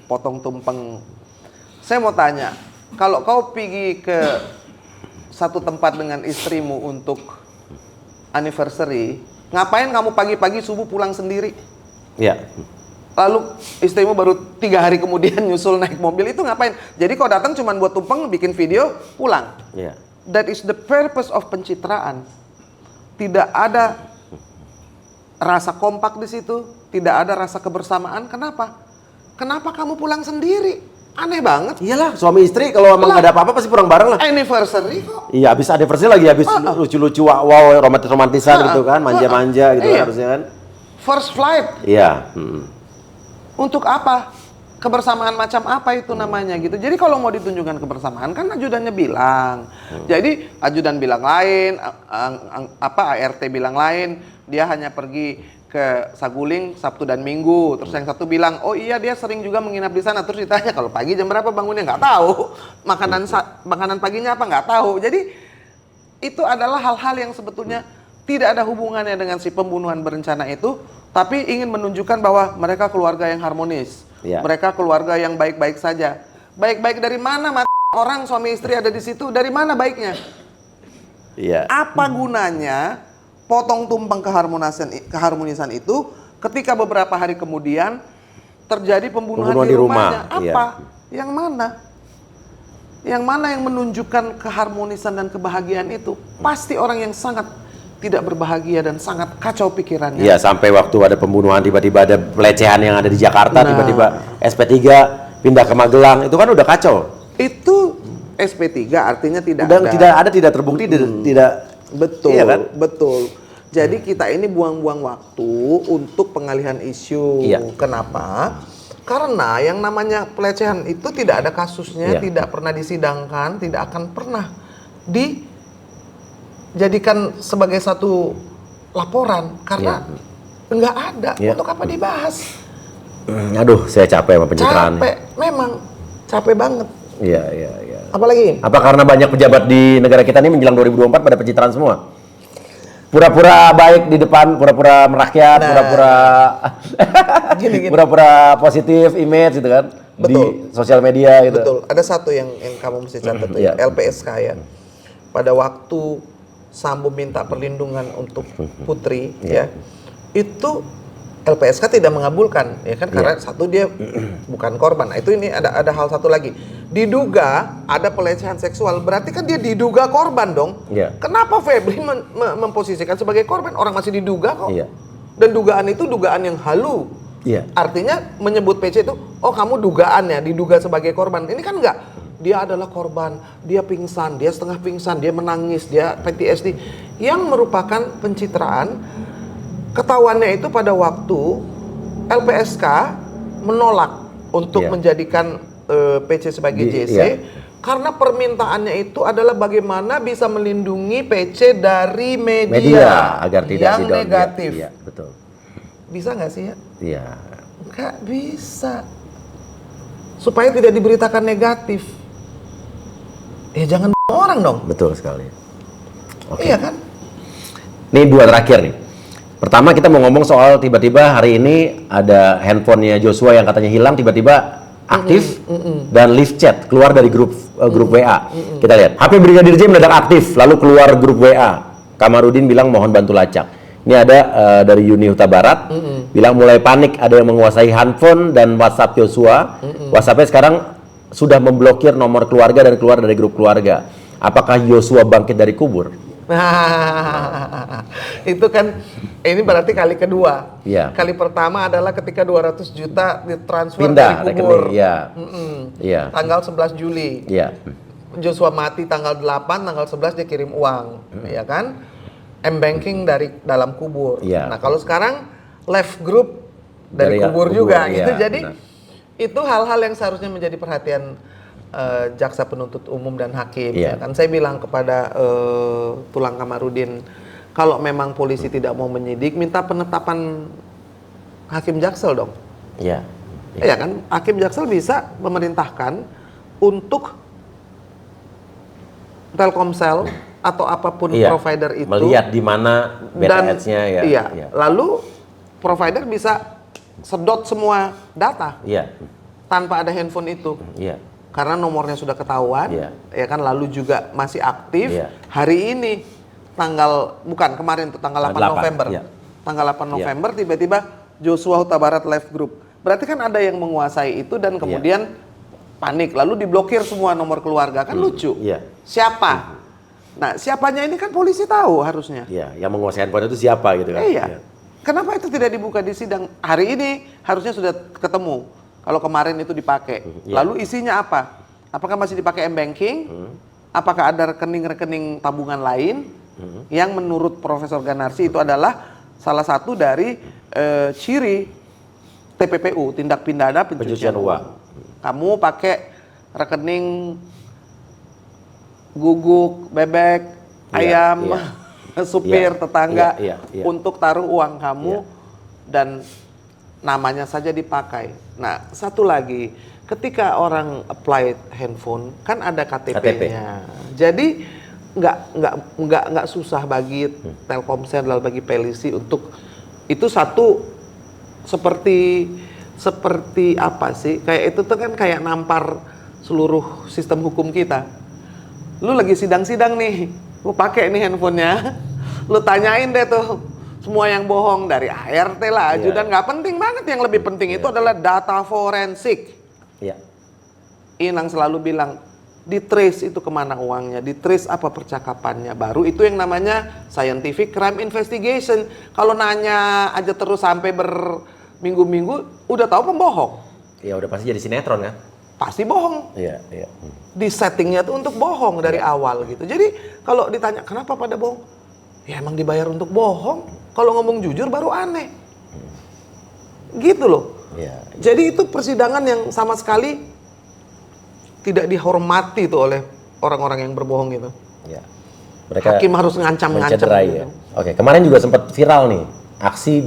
Speaker 1: potong tumpeng. Saya mau tanya, kalau kau pergi ke satu tempat dengan istrimu untuk anniversary, ngapain kamu pagi-pagi subuh pulang sendiri? Lalu istrimu baru 3 hari kemudian nyusul naik mobil, itu ngapain? Jadi kau datang cuma buat tumpeng, bikin video, pulang. That is the purpose of pencitraan. Tidak ada rasa kompak di situ, tidak ada rasa kebersamaan. Kenapa? Kenapa kamu pulang sendiri? Aneh banget.
Speaker 2: Iyalah, suami istri kalau emang nggak ada apa-apa pasti pulang bareng lah.
Speaker 1: Anniversary kok.
Speaker 2: Iya, habis anniversary lagi, habis lucu-lucu, wow, romantisan gitu kan, manja-manja gitu harusnya kan.
Speaker 1: First flight.
Speaker 2: Iya.
Speaker 1: Untuk apa? Kebersamaan macam apa itu namanya gitu. Jadi kalau mau ditunjukkan kebersamaan kan ajudannya bilang. Jadi ajudan bilang lain, ART bilang lain, dia hanya pergi ke Saguling Sabtu dan Minggu. Terus yang satu bilang, oh iya dia sering juga menginap di sana. Terus ditanya kalau pagi jam berapa bangunnya, nggak tahu. Makanan paginya apa nggak tahu. Jadi itu adalah hal-hal yang sebetulnya tidak ada hubungannya dengan si pembunuhan berencana itu, tapi ingin menunjukkan bahwa mereka keluarga yang harmonis. Mereka keluarga yang baik-baik saja. Baik-baik dari mana orang suami istri ada di situ? Dari mana baiknya? Apa gunanya potong tumpeng keharmonisan itu ketika beberapa hari kemudian terjadi pembunuhan di rumahnya. Apa? Yang mana? Yang mana yang menunjukkan keharmonisan dan kebahagiaan itu? Pasti orang yang sangat tidak berbahagia dan sangat kacau pikirannya.
Speaker 2: Iya, sampai waktu ada pembunuhan tiba-tiba ada pelecehan yang ada di Jakarta, tiba-tiba SP3 pindah ke Magelang, itu kan udah kacau.
Speaker 1: Itu SP3 artinya tidak
Speaker 2: terbukti, tidak.
Speaker 1: Betul,
Speaker 2: iya kan?
Speaker 1: Betul. Jadi kita ini buang-buang waktu untuk pengalihan isu. Kenapa? Karena yang namanya pelecehan itu tidak ada kasusnya, tidak pernah disidangkan, tidak akan pernah dijadikan sebagai satu laporan karena nggak ada. Untuk apa dibahas?
Speaker 2: Aduh, saya capek sama pencitraan.
Speaker 1: Capek, memang capek banget.
Speaker 2: Iya.
Speaker 1: Apalagi?
Speaker 2: Apa karena banyak pejabat di negara kita ini menjelang 2024 pada pencitraan semua? Pura-pura baik di depan, pura-pura merakyat, pura-pura positif image gitu kan. Betul. Di sosial media gitu.
Speaker 1: Betul. Ada satu yang kamu mesti catat tuh, LPSK ya. Pada waktu Sambo minta perlindungan untuk Putri ya. Itu LPSK tidak mengabulkan ya kan karena satu dia bukan korban. Nah, itu ini ada hal satu lagi. Diduga ada pelecehan seksual, berarti kan dia diduga korban dong. Kenapa Febri memposisikan sebagai korban? Orang masih diduga kok. Dan dugaan itu dugaan yang halu. Artinya menyebut PC itu, oh kamu dugaannya, diduga sebagai korban. Ini kan enggak. Dia adalah korban, dia pingsan, dia setengah pingsan, dia menangis, dia PTSD. Yang merupakan pencitraan. Ketahuannya itu pada waktu LPSK menolak untuk menjadikan PC sebagai JC karena permintaannya itu adalah bagaimana bisa melindungi PC dari media
Speaker 2: agar tidak
Speaker 1: yang negatif.
Speaker 2: Iya, betul.
Speaker 1: Bisa nggak sih ya?
Speaker 2: Iya.
Speaker 1: Nggak bisa. Supaya tidak diberitakan negatif. Ya jangan orang dong.
Speaker 2: Betul sekali.
Speaker 1: Iya kan?
Speaker 2: Ini dua terakhir nih. Pertama kita mau ngomong soal tiba-tiba hari ini ada handphonenya Joshua yang katanya hilang tiba-tiba aktif dan live chat keluar dari grup WA. Kita lihat. HP Brigadir J mendadak aktif lalu keluar grup WA. Kamarudin bilang mohon bantu lacak. Ini ada dari Yuni Huta Barat bilang mulai panik ada yang menguasai handphone dan WhatsApp Joshua. WhatsApp-nya sekarang sudah memblokir nomor keluarga dan keluar dari grup keluarga. Apakah Joshua bangkit dari kubur?
Speaker 1: Itu kan ini berarti kali kedua. Kali pertama adalah ketika 200 juta ditransfer dari kubur. Tanggal 11 Juli. Joshua mati tanggal 8, tanggal 11 dia kirim uang, ya kan? M-banking dari dalam kubur. Nah, kalau sekarang left group dari kubur juga gitu. Jadi itu hal-hal yang seharusnya menjadi perhatian jaksa penuntut umum dan hakim. Ya kan saya bilang kepada Tulang Kamarudin, kalau memang polisi tidak mau menyidik, minta penetapan hakim jaksel dong. Ya kan, hakim jaksel bisa memerintahkan untuk Telkomsel atau apapun provider itu
Speaker 2: melihat di mana BTS-nya
Speaker 1: lalu provider bisa sedot semua data tanpa ada handphone itu. Karena nomornya sudah ketahuan, ya kan, lalu juga masih aktif. Hari ini kemarin tuh tanggal 8 November. Tanggal 8 November tiba-tiba Joshua Huta Barat live group. Berarti kan ada yang menguasai itu dan kemudian panik lalu diblokir semua nomor keluarga. Kan lucu. Siapa? Nah, siapanya ini kan polisi tahu harusnya.
Speaker 2: Yang menguasai handphone itu siapa gitu kan.
Speaker 1: Kenapa itu tidak dibuka di sidang? Hari ini harusnya sudah ketemu. Kalau kemarin itu dipakai, lalu isinya apa? Apakah masih dipakai M-banking? Apakah ada rekening-rekening tabungan lain yang menurut Profesor Ganarsi itu adalah salah satu dari ciri TPPU, tindak pidana pencucian uang. Kamu pakai rekening guguk, bebek, ayam, supir, tetangga untuk taruh uang kamu dan namanya saja dipakai. Nah, satu lagi, ketika orang apply handphone kan ada KTP-nya. Jadi nggak susah bagi Telkomsel dan bagi polisi untuk itu satu seperti apa sih? Kayak itu tuh kan kayak nampar seluruh sistem hukum kita. Lu lagi sidang-sidang nih, lu pakai nih handphonenya, lu tanyain deh tuh Semua yang bohong dari ART lah, ajudan nggak penting banget. Yang lebih penting itu adalah data forensik. Inang selalu bilang, di trace itu kemana uangnya, di trace apa percakapannya. Baru itu yang namanya scientific crime investigation. Kalau nanya aja terus sampai berminggu-minggu, udah tahu pembohong.
Speaker 2: Ya udah pasti jadi sinetron kan?
Speaker 1: Pasti bohong. Di settingnya tuh untuk bohong dari awal gitu. Jadi kalau ditanya kenapa pada bohong, ya emang dibayar untuk bohong. Kalau ngomong jujur baru aneh. Gitu loh. Jadi itu persidangan yang sama sekali tidak dihormati tuh oleh orang-orang yang berbohong itu.
Speaker 2: Mereka
Speaker 1: hakim harus ngancam-ngancam.
Speaker 2: Gitu. Oke, kemarin juga sempat viral nih. Aksi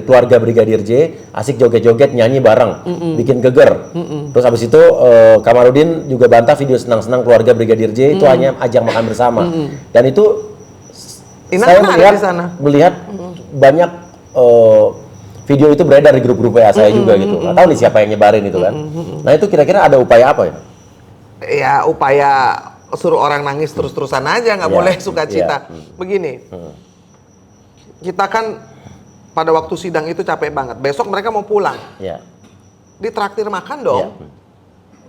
Speaker 2: keluarga Brigadir J asik joget-joget nyanyi bareng, bikin geger. Terus habis itu Kamarudin juga bantah video senang-senang keluarga Brigadir J itu hanya ajang makan bersama. Dan itu saya melihat banyak video itu beredar di grup-grup WA saya juga gitu. Nggak tahu nih siapa yang nyebarin itu kan. Nah itu kira-kira ada upaya apa ya?
Speaker 1: Ya upaya suruh orang nangis terus-terusan aja, nggak boleh sukacita. Begini, kita kan pada waktu sidang itu capek banget. Besok mereka mau pulang. Ditraktir makan dong.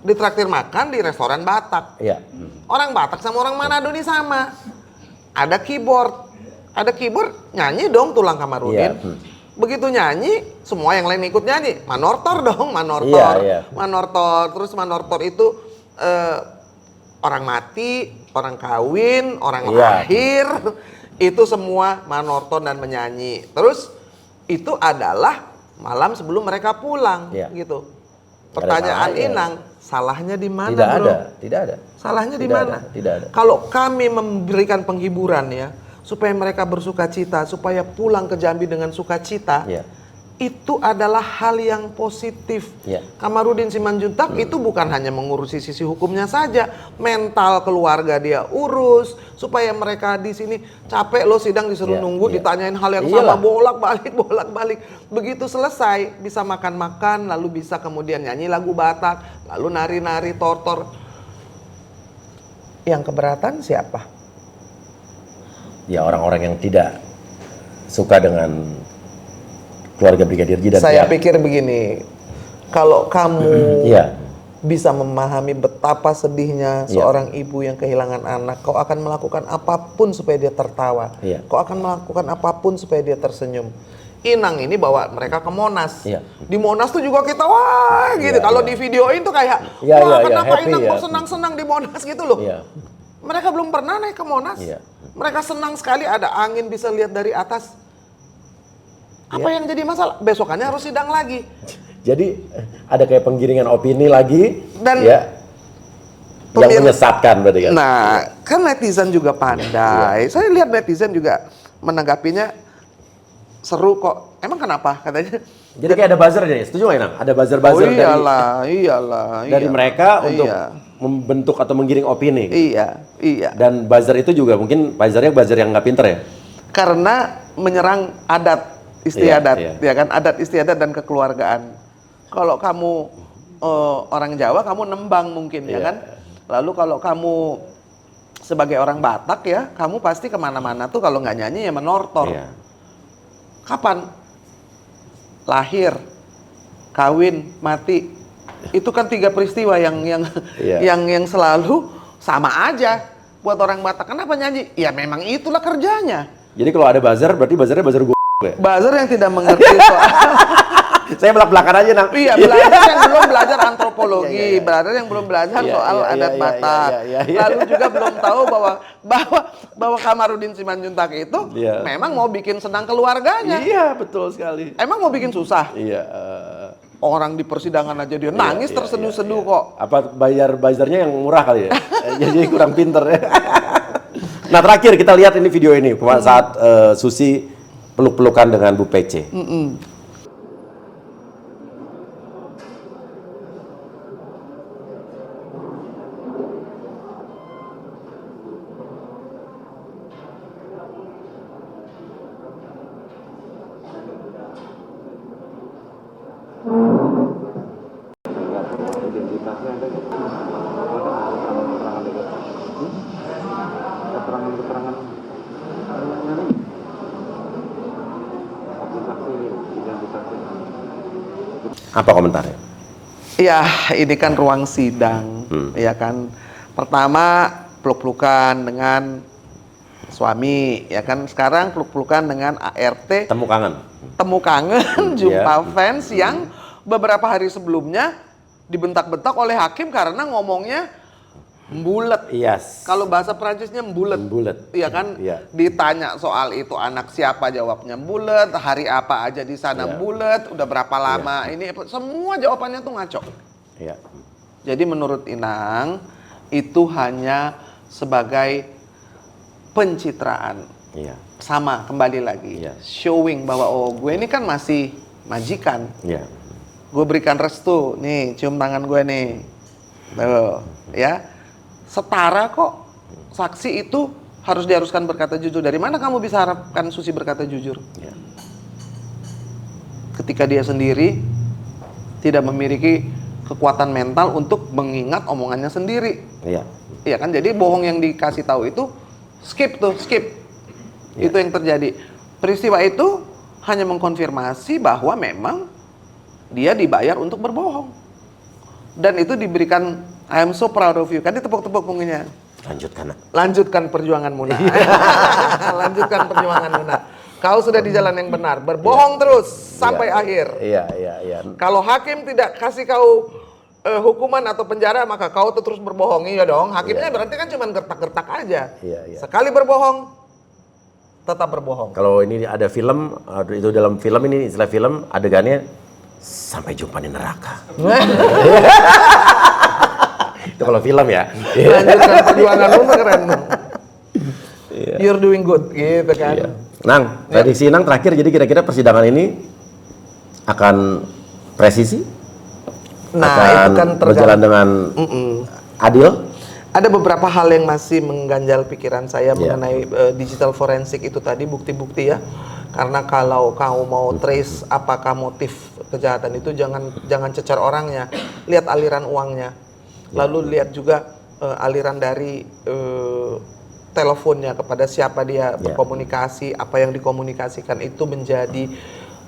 Speaker 1: Ditraktir makan di restoran Batak. Orang Batak sama orang Manado ini sama. Ada keyboard nyanyi dong Tulang Kamarudin. Begitu nyanyi, semua yang lain ikut nyanyi. Manortor dong, Manortor. Terus Manortor itu orang mati, orang kawin, orang lahir, itu semua manortor dan menyanyi. Terus itu adalah malam sebelum mereka pulang, gitu. Pertanyaan Inang, salahnya di mana, bro?
Speaker 2: Tidak ada.
Speaker 1: Salahnya di mana?
Speaker 2: Tidak ada.
Speaker 1: Kalau kami memberikan penghiburan ya, supaya mereka bersukacita, supaya pulang ke Jambi dengan sukacita. Itu adalah hal yang positif. Kamarudin Simanjuntak itu bukan hanya mengurusi sisi hukumnya saja, mental keluarga dia urus, supaya mereka di sini capek loh sidang disuruh nunggu, ditanyain hal yang sama bolak-balik. Begitu selesai bisa makan-makan, lalu bisa kemudian nyanyi lagu Batak, lalu nari-nari tortor. Yang keberatan siapa?
Speaker 2: Ya orang-orang yang tidak suka dengan keluarga Brigadir J dan
Speaker 1: saya pikir begini, kalau kamu bisa memahami betapa sedihnya seorang ibu yang kehilangan anak, kau akan melakukan apapun supaya dia tertawa, kau akan melakukan apapun supaya dia tersenyum. Inang ini bawa mereka ke Monas, di Monas tuh juga kita wah gitu. Kalau di videoin tuh kayak wah kenapa Inang kok senang-senang di Monas gitu loh. Mereka belum pernah naik ke Monas, mereka senang sekali ada angin bisa lihat dari atas. Apa yang jadi masalah? Besokannya harus sidang lagi.
Speaker 2: Jadi ada kayak penggiringan opini lagi
Speaker 1: dan
Speaker 2: yang menyesatkan berarti kan.
Speaker 1: Nah, kan netizen juga pandai. Saya lihat netizen juga menanggapinya seru kok. Emang kenapa katanya?
Speaker 2: Jadi kayak ada buzzer nih, setuju nggak Inang? Ada buzzer-buzzer dari mereka untuk membentuk atau menggiring opini.
Speaker 1: Iya.
Speaker 2: Dan buzzer itu juga mungkin buzzernya buzzer yang nggak pinter ya?
Speaker 1: Karena menyerang adat istiadat, ya kan, adat istiadat dan kekeluargaan. Kalau kamu orang Jawa, kamu nembang mungkin ya kan. Lalu kalau kamu sebagai orang Batak ya, kamu pasti kemana-mana tuh kalau nggak nyanyi ya menortor. Kapan? Lahir, kawin, mati. Itu kan 3 peristiwa yang selalu sama aja buat orang Batak. Kenapa nyanyi? Ya memang itulah kerjanya.
Speaker 2: Jadi kalau ada buzzer, berarti buzzernya buzzer gue.
Speaker 1: Buzzer yang tidak mengerti soal
Speaker 2: saya belak-belakan aja Nang.
Speaker 1: Iya, belajar yang belum belajar antropologi, belajar yang belum belajar soal adat Batak. Lalu juga belum tahu bahwa Kamarudin Simanjuntak itu memang mau bikin senang keluarganya.
Speaker 2: Iya, betul sekali.
Speaker 1: Emang mau bikin susah?
Speaker 2: Iya.
Speaker 1: Orang di persidangan aja dia nangis terseduh-seduh kok.
Speaker 2: Apa bayar buzzernya yang murah kali ya? Jadi kurang pinter ya. Nah, terakhir kita lihat ini video ini saat Susi peluk-pelukan dengan Bu Pece. Apa komentarnya?
Speaker 1: Ya, ini kan ruang sidang, ya kan. Pertama peluk-pelukan dengan suami, ya kan. Sekarang peluk-pelukan dengan ART.
Speaker 2: Temu kangen,
Speaker 1: jumpa fans yang beberapa hari sebelumnya dibentak-bentak oleh hakim karena ngomongnya mbulet.
Speaker 2: Yes.
Speaker 1: Kalau bahasa Prancisnya mbulet. Iya kan? Ditanya soal itu anak siapa, jawabnya mbulet, hari apa aja di sana mbulet, udah berapa lama ini, semua jawabannya tuh ngaco. Jadi menurut Inang itu hanya sebagai pencitraan. Sama, kembali lagi. Showing bahwa oh gue ini kan masih majikan. Gue berikan restu, nih cium tangan gue nih. Tuh, ya. Setara kok, saksi itu diharuskan berkata jujur. Dari mana kamu bisa harapkan Susi berkata jujur? Ketika dia sendiri tidak memiliki kekuatan mental untuk mengingat omongannya sendiri. Iya kan, jadi bohong yang dikasih tahu itu skip. Itu yang terjadi. Peristiwa itu hanya mengkonfirmasi bahwa memang dia dibayar untuk berbohong. Dan itu diberikan I am so proud of you. Kan ditepuk-tepuk punggungnya. Lanjutkan perjuanganmu, Nak. Lanjutkan perjuanganmu, Nak. Kau sudah di jalan yang benar. Berbohong terus sampai akhir. Kalau hakim tidak kasih kau hukuman atau penjara, maka kau terus berbohong. Iya dong. Hakimnya berarti kan cuma gertak-gertak aja. Sekali berbohong, tetap berbohong.
Speaker 2: Kalau ini ada film, itu dalam film ini, istilah film, adegannya sampai jumpa di neraka. Itu kalau film ya.
Speaker 1: Lanjutkan perjuanganmu, keren. You're doing good, gitu kan.
Speaker 2: Nang, prediksi Nang terakhir, jadi kira-kira persidangan ini akan presisi? Akan itu kan berjalan dengan adil?
Speaker 1: Ada beberapa hal yang masih mengganjal pikiran saya mengenai digital forensik itu tadi, bukti-bukti ya. Karena kalau kau mau trace apakah motif kejahatan itu, jangan cecar orangnya, lihat aliran uangnya. Lalu lihat juga aliran dari teleponnya, kepada siapa dia berkomunikasi, apa yang dikomunikasikan, itu menjadi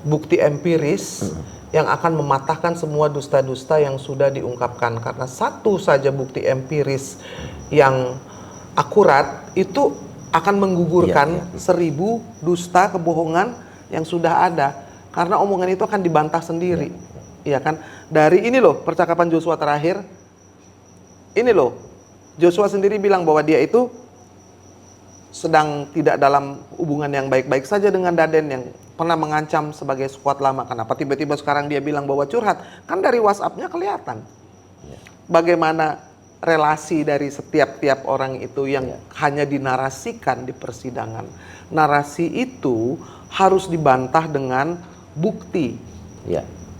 Speaker 1: bukti empiris yang akan mematahkan semua dusta-dusta yang sudah diungkapkan. Karena satu saja bukti empiris yang akurat itu akan menggugurkan 1000 dusta kebohongan yang sudah ada. Karena omongan itu akan dibantah sendiri. Iya kan? Dari ini loh percakapan Joshua terakhir. Ini loh, Joshua sendiri bilang bahwa dia itu sedang tidak dalam hubungan yang baik-baik saja dengan Daden yang pernah mengancam sebagai squad lama. Kenapa tiba-tiba sekarang dia bilang bahwa curhat? Kan dari WhatsApp-nya kelihatan. Bagaimana relasi dari setiap orang itu yang hanya dinarasikan di persidangan. Narasi itu harus dibantah dengan bukti.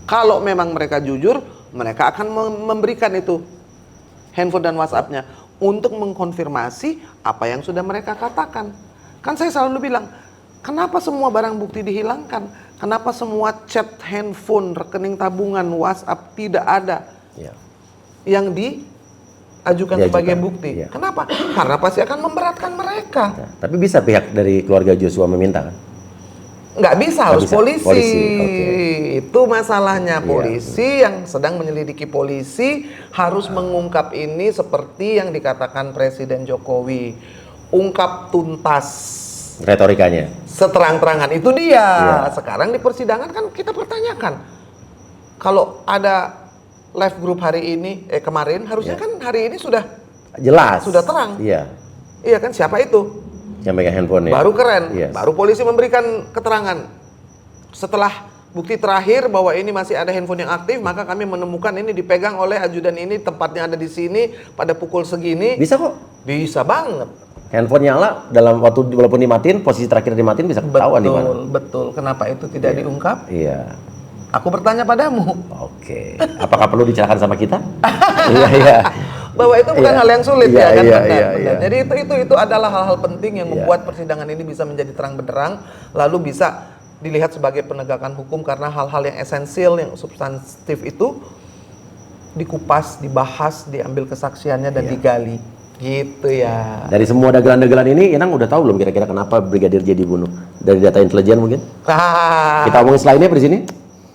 Speaker 1: Kalau memang mereka jujur, mereka akan memberikan itu handphone dan WhatsApp-nya untuk mengkonfirmasi apa yang sudah mereka katakan. Kan saya selalu bilang, kenapa semua barang bukti dihilangkan? Kenapa semua chat handphone, rekening tabungan, WhatsApp tidak ada yang diajukan sebagai bukti? Kenapa? Karena pasti akan memberatkan mereka.
Speaker 2: Tapi bisa pihak dari keluarga Joshua meminta kan?
Speaker 1: Nggak bisa, harus polisi. Itu masalahnya, polisi yang sedang menyelidiki polisi harus mengungkap ini seperti yang dikatakan Presiden Jokowi. Ungkap tuntas.
Speaker 2: Retorikanya.
Speaker 1: Seterang-terangan, itu dia. Sekarang di persidangan kan kita pertanyakan. Kalau ada live group hari ini, kemarin, harusnya kan hari ini sudah
Speaker 2: jelas.
Speaker 1: Sudah terang. Iya kan, siapa itu?
Speaker 2: Yang megang handphone ya.
Speaker 1: Baru keren, baru polisi memberikan keterangan. Setelah bukti terakhir bahwa ini masih ada handphone yang aktif, maka kami menemukan ini dipegang oleh ajudan ini, tempatnya ada di sini, pada pukul segini.
Speaker 2: Bisa kok.
Speaker 1: Bisa banget.
Speaker 2: Handphone nyala dalam waktu walaupun dimatiin, posisi terakhir dimatiin bisa ketahuan di mana.
Speaker 1: Betul. Kenapa itu tidak diungkap?
Speaker 2: Iya.
Speaker 1: Aku bertanya padamu.
Speaker 2: Oke. Apakah perlu dicarakan sama kita? Iya.
Speaker 1: Bahwa itu bukan hal yang sulit kan? Benar. Jadi itu adalah hal-hal penting yang membuat persidangan ini bisa menjadi terang benderang, lalu bisa dilihat sebagai penegakan hukum karena hal-hal yang esensial, yang substantif itu dikupas, dibahas, diambil kesaksiannya dan digali. Gitu ya.
Speaker 2: Dari semua dagelan-dagelan ini, Inang udah tahu belum kira-kira kenapa Brigadir J dibunuh? Dari data intelijen mungkin? Kita omongin selainnya di sini?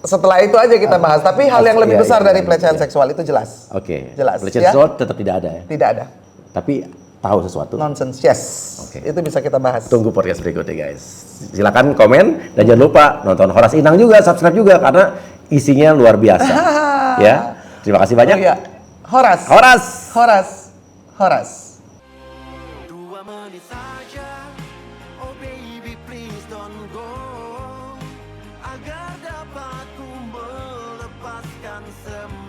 Speaker 1: setelah itu aja kita bahas. Tapi hal yang lebih besar dari pelecehan seksual itu jelas.
Speaker 2: Oke.
Speaker 1: Jelas.
Speaker 2: Pelecehan seksual tetap tidak ada ya?
Speaker 1: Tidak ada.
Speaker 2: Tapi tahu sesuatu?
Speaker 1: Nonsense, yes.
Speaker 2: Oke.
Speaker 1: Itu bisa kita bahas.
Speaker 2: Tunggu podcast berikutnya guys. Silakan komen dan jangan lupa nonton Horas Inang juga, subscribe juga karena isinya luar biasa. Ya. Terima kasih banyak.
Speaker 1: Oh, iya. Horas.
Speaker 2: Horas.
Speaker 1: Horas. Horas.
Speaker 3: 2 menit saja, oh baby please don't go, agar dapat ku melepaskan semua.